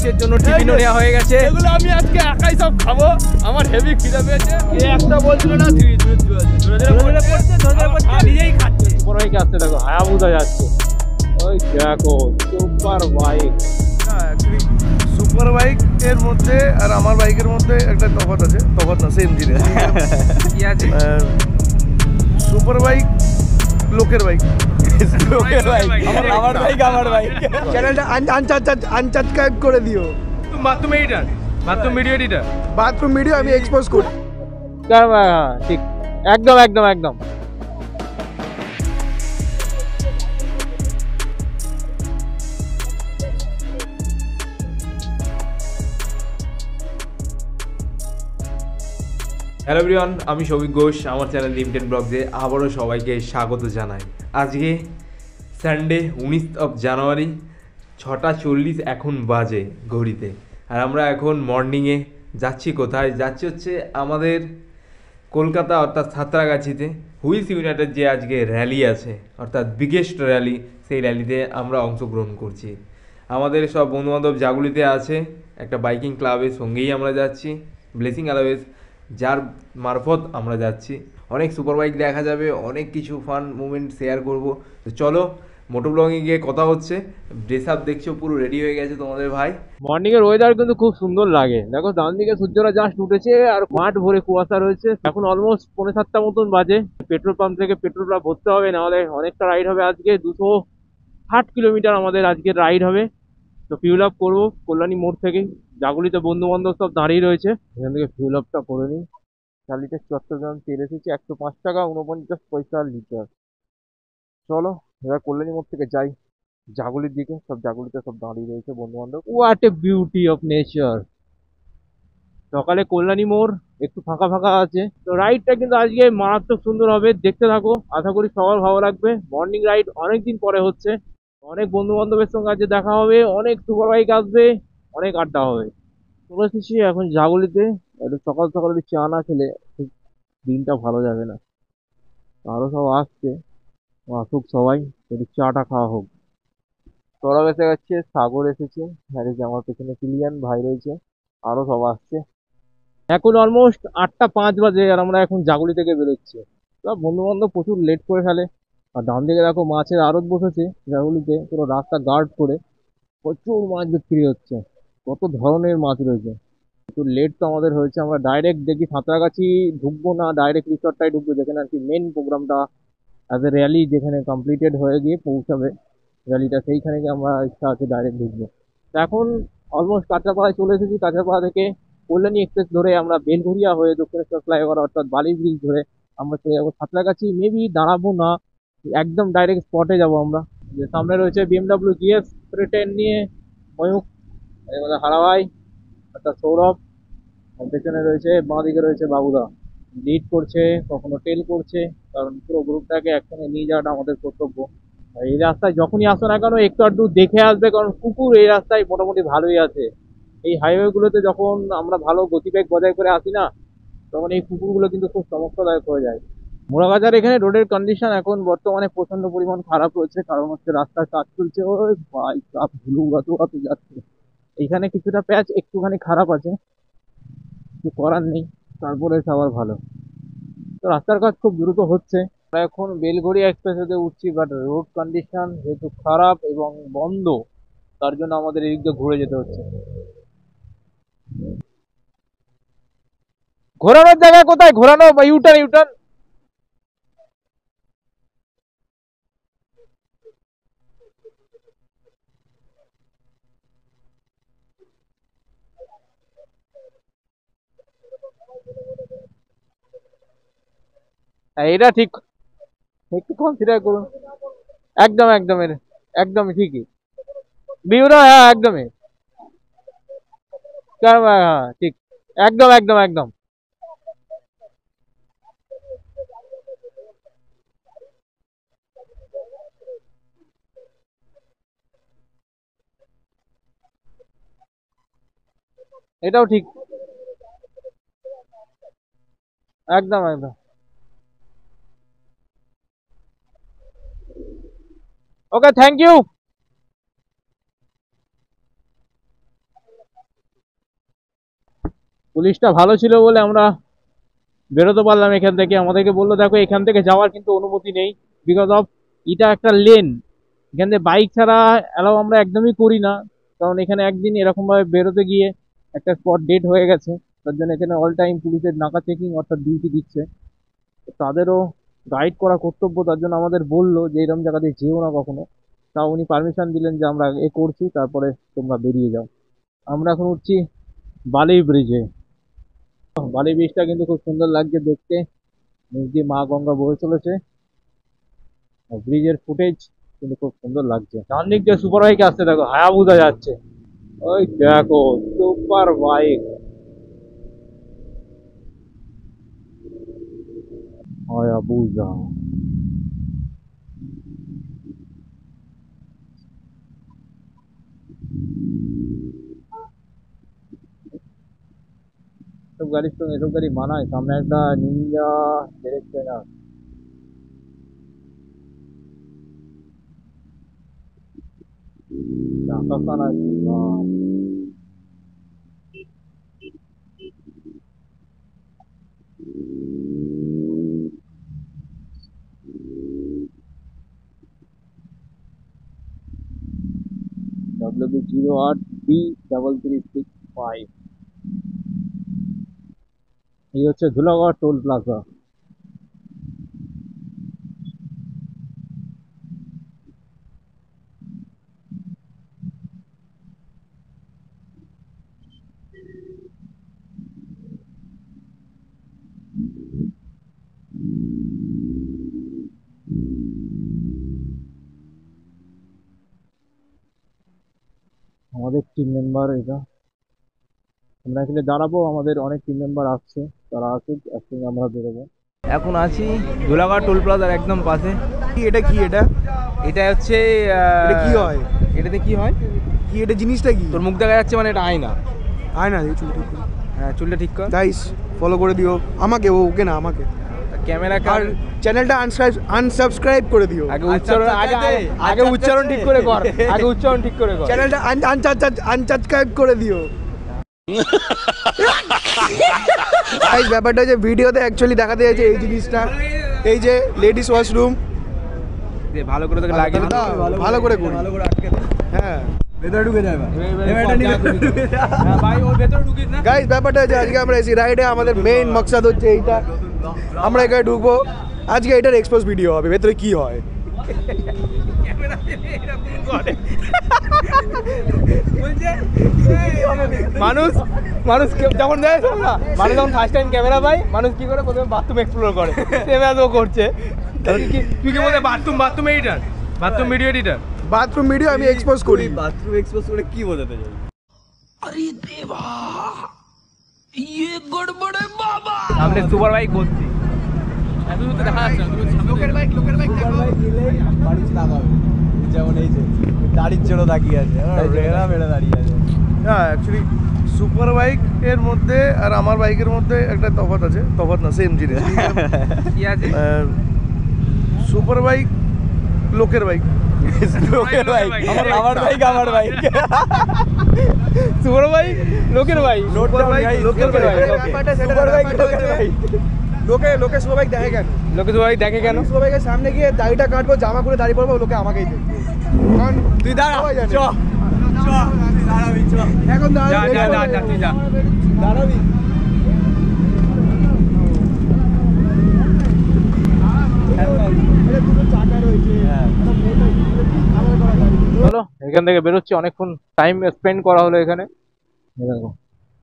লাঞ্চের জন্য টিফিনও নেওয়া হয়ে গেছে। এগুলো আমি আজকে একাই সব খাবো, আমার হেভি খিদে পেয়েছে। এই একটা বলছিল না ধীরে ধীরে নিজেই খাচ্ছে। সুপার বাইক আসছে, দেখো হায়াবুসা যাচ্ছে, ওই দেখো সুপার বাইক। না অ্যাকচুয়ালি সুপার বাইক এর মধ্যে আর আমার বাইকের মধ্যে একটা তফাৎ আছে, তফাৎ না সেম জিনিস। কি আছে? সুপার বাইক লোকের বাইক, আমার বাইক আমার বাইক। চ্যানেলটা আনসাবস্ক্রাইব করে দিও। Bathroom editor, bathroom video editor, bathroom video আমি এক্সপোজ করি। ঠিক, একদম একদম একদম। হ্যালো এভরিওয়ান, আমি সৌভিক ঘোষ, আমার চ্যানেল লিমিটেড ব্লগসে আবারও সবাইকে স্বাগত জানাই। আজকে সানডে 19 জানুয়ারি, 6:40 এখন বাজে ঘড়িতে। আর আমরা এখন মর্নিংয়ে যাচ্ছি কোথায়? যাচ্ছি হচ্ছে আমাদের কলকাতা অর্থাৎ সাঁতরাগাছিতে হুইলস ইউনাইটেড যে আজকে র্যালি আছে, অর্থাৎ বিগেস্ট র্যালি, সেই র্যালিতে আমরা অংশগ্রহণ করছি। আমাদের সব বন্ধুবান্ধব জাগুলিতে আছে, একটা বাইকিং ক্লাবের সঙ্গেই আমরা যাচ্ছি, ব্লেসিং অ্যালোয়েজ, যার মারফত আমরা যাচ্ছি। অনেক সুপার বাইক দেখা যাবে, অনেক কিছু ফান মুভমেন্ট শেয়ার করব। তো চলো, মোটো ব্লগে গিয়ে কথা হচ্ছে। ড্রেস আপ দেখছো, পুরো রেডি হয়ে গেছে তোমাদের ভাই। মর্নিং এর ওয়েদার কিন্তু খুব সুন্দর লাগে। দেখো ডান দিকে সূর্যটা জাস্ট উঠেছে আর মাঠ ভরে কুয়াশা রয়েছে। এখন অলমোস্ট 6:45 মতন বাজে। পেট্রোল পাম্প থেকে পেট্রোলটা ভরতে হবে, নাহলে অনেকটা রাইড হবে আজকে। 260 কিলোমিটার আমাদের আজকে রাইড হবে। তো ফিউল আপ করবো কল্যাণী মোড় থেকে। জাগুলিতে বন্ধু বান্ধব সব দাঁড়িয়ে রয়েছে, এখান থেকে ফিউল আপটা করে নিই। 4 লিটার চট্টগ্রাম তেল এসেছে 105 টাকা 49 পয়সা লিটার। চলো এবার কল্যাণী মোড় থেকে যাই জাগুলির দিকে। সব জাগুলিতে সব দাঁড়িয়ে রয়েছে বন্ধু বান্ধব। What a beauty of nature. সকালে কল্যাণী মোড় একটু ফাঁকা ফাঁকা আছে। তো রাইডটা কিন্তু আজকে মারাত্মক সুন্দর হবে, দেখতে থাকো। আশা করি সবার ভালো লাগবে। মর্নিং রাইড অনেকদিন পরে হচ্ছে, অনেক বন্ধু বান্ধবের সঙ্গে আজকে দেখা হবে, অনেক সুপার বাইক আসবে, অনেক আড্ডা হবে। চলে এসেছি এখন জাগুলিতে। একটু সকাল সকাল একটু চা না খেলে ঠিক দিনটা ভালো যাবে না। আরো সব আসছে, আসুক সবাই, একটু চাটা খাওয়া হোক। সৌরভ এসে গেছে, সাগর এসেছে, আর এই যে আমার পেছনে কিলিয়ান ভাই রয়েছে, আরো সব আসছে। এখন অলমোস্ট 8:05 বাজে আর আমরা এখন জাগুলি থেকে বেরোচ্ছি। সব বন্ধু বান্ধব প্রচুর লেট করে ফেলে। আর ডান দিকে দেখো মাছের আড়ত বসেছে জাগুলিতে, পুরো রাস্তা গার্ড করে প্রচুর মাছ বিক্রি হচ্ছে। কত ধরনের মাছ রয়েছে। একটু লেট তো আমাদের হয়েছে। আমরা ডাইরেক্ট দেখি সাঁতরাগাছি ঢুকবো না, ডাইরেক্ট রিসর্টটাই ঢুকবো, যেখানে আর কি মেন প্রোগ্রামটা অ্যাজ এ র্যালি যেখানে কমপ্লিটেড হয়ে গিয়ে পৌঁছাবে র্যালিটা, সেইখানে গিয়ে আমরা ইচ্ছা আছে ডাইরেক্ট ঢুকবো। তো এখন অলমোস্ট কাঁচরাপাড়ায় চলে এসেছি। কাঁচরাপাড়া থেকে কল্যাণী এক্সপ্রেস ধরে আমরা বেলঘরিয়া হয়ে দক্ষিণেশ্বর ফ্লাইওভার অর্থাৎ বালি ব্রিজ ধরে আমরা চলে যাবো সাঁতরাগাছি। মেবি দাঁড়াবো না, একদম ডাইরেক্ট স্পটে যাবো আমরা। যে সামনে রয়েছে BMW GS 310 নিয়ে ময়ূক, এবারে হারাভাই অর্থাৎ সৌরভ, আর পেছনে রয়েছে বাঁ দিকে রয়েছে বাবুদা, লিড করছে, কখনো টেল করছে, কারণ পুরো গ্রুপটাকে একসঙ্গে নিয়ে যাওয়াটা আমাদের কর্তব্য। আর এই রাস্তায় যখনই আসো না কেন একটু আধটু দেখে আসবে, কারণ কুকুর এই রাস্তায় মোটামুটি ভালোই আছে। এই হাইওয়েগুলোতে যখন আমরা ভালো গতিবেগ বজায় করে আসি না, তখন এই কুকুরগুলো কিন্তু খুব সমস্যাদায়ক হয়ে যায়। মোড়াগাজার এখানে রোডের কন্ডিশন এখন বর্তমানে প্রচন্ড পরিমাণ খারাপ রয়েছে, কারণ হচ্ছে রাস্তার কাজ চলছে। ওই ভাই সব ধুলো গাতো যাচ্ছে। এইখানে কিছুটা প্যাচ একটুখানি খারাপ আছে, কিছু করার নেই, তারপরে সবার ভালো। তো রাস্তার কাজ খুব দ্রুত হচ্ছে। আমরা এখন বেলঘরিয়া এক্সপ্রেসওয়েতে উঠছি, বাট রোড কন্ডিশন যেহেতু খারাপ এবং বন্ধ, তার জন্য আমাদের এদিক দিয়ে ঘুরে যেতে হচ্ছে। ঘোরানোর জায়গা কোথায়? ঘোরানো বা ইউটার্ন ইউটার্ন। এটা ঠিক, একটু কনসিডার করুন। একদম একদম একদমই ঠিকই ভিউটা, হ্যাঁ একদমই, হ্যাঁ ঠিক, একদম একদম একদম। এটাও ঠিক, একদম একদম। ওকে, থ্যাংক ইউ। পুলিশটা ভালো ছিল বলে আমরা বেরোতে পারলাম এখান থেকে। আমাদেরকে বললো দেখো এখান থেকে যাওয়ার কিন্তু অনুমতি নেই, বিকজ অফ এটা একটা লেন, এখান থেকে বাইক ছাড়া অ্যালাউ আমরা একদমই করি না। কারণ এখানে একদিন এরকম ভাবে বেরোতে গিয়ে একটা স্পট ডেট হয়ে গেছে, তার জন্য এখানে অল টাইম পুলিশের নাকা চেকিং অর্থাৎ ডিউটি দিচ্ছে। তো তাদেরও গাইড করা কর্তব্য, তার জন্য আমাদের বললো যে এরকম জায়গা দিয়ে যেও না কখনো। তা উনি পারমিশন দিলেন যে আমরা এ করছি, তারপরে তোমরা বেরিয়ে যাও। আমরা এখন উঠছি বালি ব্রিজে। বালি ব্রিজটা কিন্তু খুব সুন্দর লাগছে দেখতে, নিচ দিয়ে মা গঙ্গা বয়ে চলেছে। ব্রিজের ফুটেজ কিন্তু খুব সুন্দর লাগছে। ডান দিক দিয়ে সুপার বাইক আসছে, দেখো হায়াবুসা যাচ্ছে, ওই দেখো সুপার বাইক হায়াবুসা। এসব গাড়ির সঙ্গে এসব গাড়ি মানায়। সামনে একটা নিনজা ডিরেক্টর টাকাখানা WB08B3365। এই হচ্ছে ধুলাগড় টোল প্লাজা। আমাদের টিম মেম্বার এটা, আমরা এখানে দাঁড়াবো, আমাদের অনেক টিম মেম্বার আসছে, তারা আসুক, একসঙ্গে আমরা বেরোবো। এখন আছি ধুলাগড় টোল প্লাজার একদম পাশে। এটা কি? এটা হচ্ছে এটা কি হয়? এটাতে কি হয়? কি এটা জিনিসটা কি? তোর মুখ দেখা যাচ্ছে মানে এটা আয়না। আয়না দিয়ে চুল ঠিক কর। হ্যাঁ, চুলটা ঠিক কর। গাইস ফলো করে দিও আমাকে, ওকে না আমাকে। ক্যামেরা আর চ্যানেলটা আনসাবস্ক্রাইব করে দিও। আগে উচ্চারণ আগে উচ্চারণ ঠিক করে কর। আগে উচ্চারণ ঠিক করে কর। চ্যানেলটা আনসাবস্ক্রাইব করে দিও। গাইস ব্যাপারটা হচ্ছে ভিডিওতে অ্যাকচুয়ালি দেখাতে যাচ্ছে এই জিনিসটা, এই যে লেডিস ওয়াশরুম। ভালো করে তোকে লাগিয়ে দাও, ভালো করে করি। হ্যাঁ ভেতরে ঢুকে যাবে ভাই, ওর ভেতরে ঢুকিস না। গাইস ব্যাপারটা হচ্ছে আজকে আমরা এসি রাইডে, আমাদের মেইন মকসদ হচ্ছে এইটা, আমরা এখানে ঢুকবো। আজকে এটার এক্সপোজ ভিডিও হবে, ভেতরে কি হয়। মানুষ যখন দেয় না, মানুষ যখন ফার্স্ট টাইম ক্যামেরা পায়, মানুষ কি করে প্রথমে বাথরুম এক্সপ্লোর করে, সেভাবে করছে। তুই কি বলে bathroom editor, bathroom video editor, bathroom video আমি এক্সপোজ করি। বাথরুম এক্সপোজ করে কি বোঝাতে চাই? সামনে সুপার বাইক ভর্তি। যেমন এই যে দাড়ির জন্য তাকিয়ে আছে, মেরে দাঁড়িয়ে আছে। হ্যাঁ অ্যাকচুয়ালি সুপার বাইক এর মধ্যে আর আমার বাইকের মধ্যে একটা তফাৎ আছে, তফাৎ না সেম জিনিস। কি আছে? সুপার বাইক লোকের বাইক, লোকের বাইক, আমার বাইক, আমার বাইক। সুপার বাইক লোকের বাইক, সুপার বাইক লোকের বাইক, সুপার বাইক লোকের বাইক। লোকে সুপার বাইক দেখে কেন? লোকে সুপার বাইক দেখে কেন? সুপার বাইকের সামনে গিয়ে দাড়িটা কাটবো, জামা করে দাড়ি পরবো, লোকে আমাকেই দেখবে। কারণ তুই দাঁড়া, চ দাঁড়াবি, চ এখন যা তুই যা দাঁড়াবি। চলো এখান থেকে বেরোচ্ছি, অনেকক্ষণ টাইম স্পেন্ড করা হলো এখানে। দেখো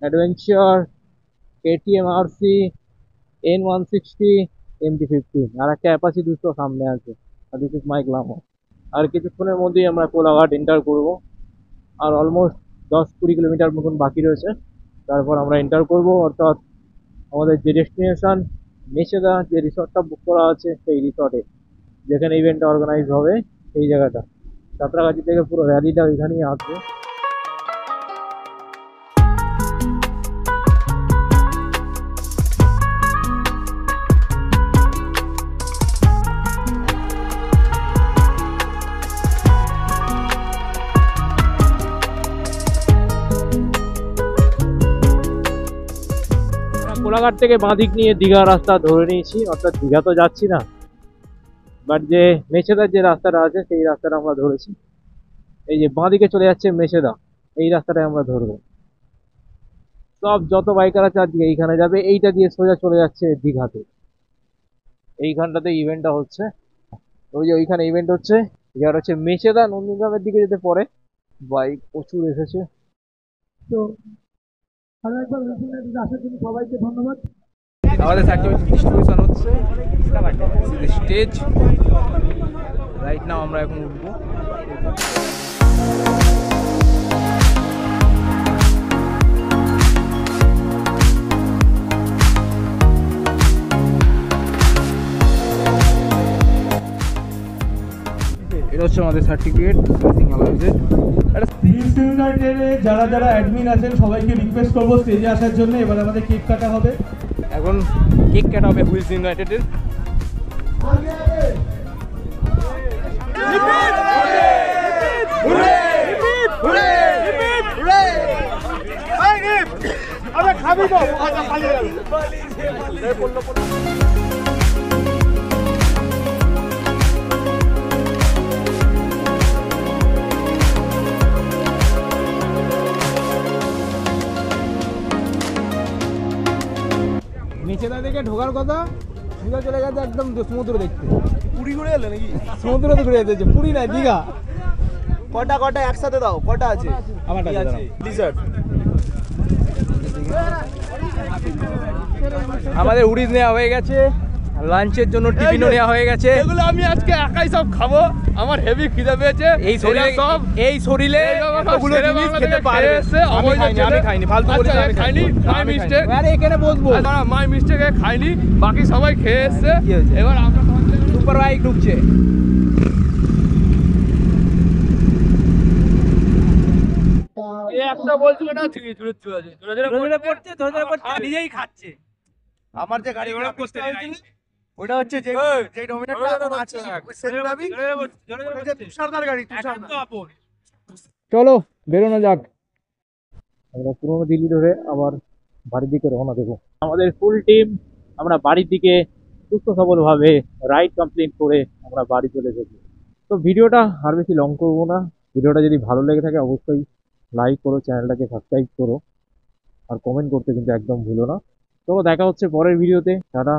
adventure KTM RC N160 MT-15 আর একটা অ্যাপাচি 200 সামনে আছে। আর দিস ইজ মাই গ্ল্যামার। আর কিছুক্ষণের মধ্যেই আমরা কোলাঘাট এন্টার করব, আর অলমোস্ট 10-20 কিলোমিটার মতন বাকি রয়েছে, তারপর আমরা এন্টার করব। অর্থাৎ আমাদের যে ডেস্টিনেশন মেচেদা, যে রিসর্টটা বুক করা আছে সেই রিসর্টে, যেখানে ইভেন্টটা অর্গানাইজ হবে সেই জায়গাটা। সাঁতরাগাছি থেকে পুরো র্যালিটা ওইখানেই আসবে। কোলাঘাট থেকে বাঁদিক নিয়ে দীঘা রাস্তা ধরে নিয়েছি, অর্থাৎ দীঘা তো যাচ্ছি না, বাট যে মেছেদার যে রাস্তাটা আছে সেই রাস্তাটা আমরা ধরেছি। এই যে বাঁদিকে চলে যাচ্ছে মেছেদা, এই রাস্তাটাই আমরা ধরবো। সব যত বাইকার আছে আজকে এইখানে যাবে, এইটা দিয়ে সোজা চলে যাচ্ছে দীঘাতে। এইখানটাতে ইভেন্টটা হচ্ছে, ওই যে ওইখানে ইভেন্ট হচ্ছে। এবার হচ্ছে মেছেদা নন্দীগ্রামের দিকে যেতে পরে বাইক প্রচুর এসেছে। তো আরো একবার আসার জন্য সবাইকে ধন্যবাদ। আমাদের সার্টিফিকেট ডিস্ট্রিবিউশন হচ্ছে স্টেজ। রাইট নাও আমরা এখন উঠবো। এটা হচ্ছে আমাদের সার্টিফিকেট যারা যারা অ্যাডমিন আছেন সবাইকে রিকোয়েস্ট করবো স্টেজে আসার জন্য। এবার আমাদের কেক কাটা হবে। এখন কেক কাটা হবে হুইলস ইউনাইটেডের। মেছেদা থেকে ঢোকার কথা, দীঘা চলে গেছে একদম সমুদ্র দেখতে। পুরী ঘুরে এলে নাকি? সমুদ্র তো ঘুরে যেতেছে, পুরী নাই দীঘা। কটা একসাথে দাও, কটা আছে? আমার কি আছে? ডিজার্ট। আমাদের উড়িদ নেওয়া হয়ে গেছে, লাঞ্চের জন্য টিফিনও নেওয়া হয়ে গেছে। এগুলো আমি আজকে একাই সব খাবো, আমার হেভি খিদে পেয়েছে। এই শরীরে সব এই শরীরে এতগুলো জিনিস খেতে পারবে। আমি খাইনি, ফালতু বলিস না, আমি খাইনি, মাই মিস্টেক। আরে এখানে বসবো, মাই মিস্টেক, খাইনি, বাকি সবাই খেয়ে এসছে। কি হয়েছে? এবার আমরা সুপার বাইক ঢুকছে। একটা বলছিল না, ধীরে ধীরে চলে নিজেই খাচ্ছে। আমার যে গাড়ি ঘোড়া করতে ওটা হচ্ছে যে ডমিনেটর আছে সেন্টাবি, ওটা যে তুষারদার গাড়ি, তুষারদার। চলো বেরোনো যাক। আমরা পুরোনো দিল্লি ধরে আবার বাড়ির দিকে রওনা দেবো। আমাদের ফুল টিম আমরা বাড়ির দিকে সুস্থ সবলভাবে রাইড কমপ্লিট করে আমরা বাড়ি চলে যাবো। তো ভিডিওটা আর বেশি লং করবো না। ভিডিওটা যদি ভালো লেগে থাকে অবশ্যই লাইক করো, চ্যানেলটাকে সাবস্ক্রাইব করো, আর কমেন্ট করতে কিন্তু একদম ভুলো না। তো দেখা হচ্ছে পরের ভিডিওতে। টাটা।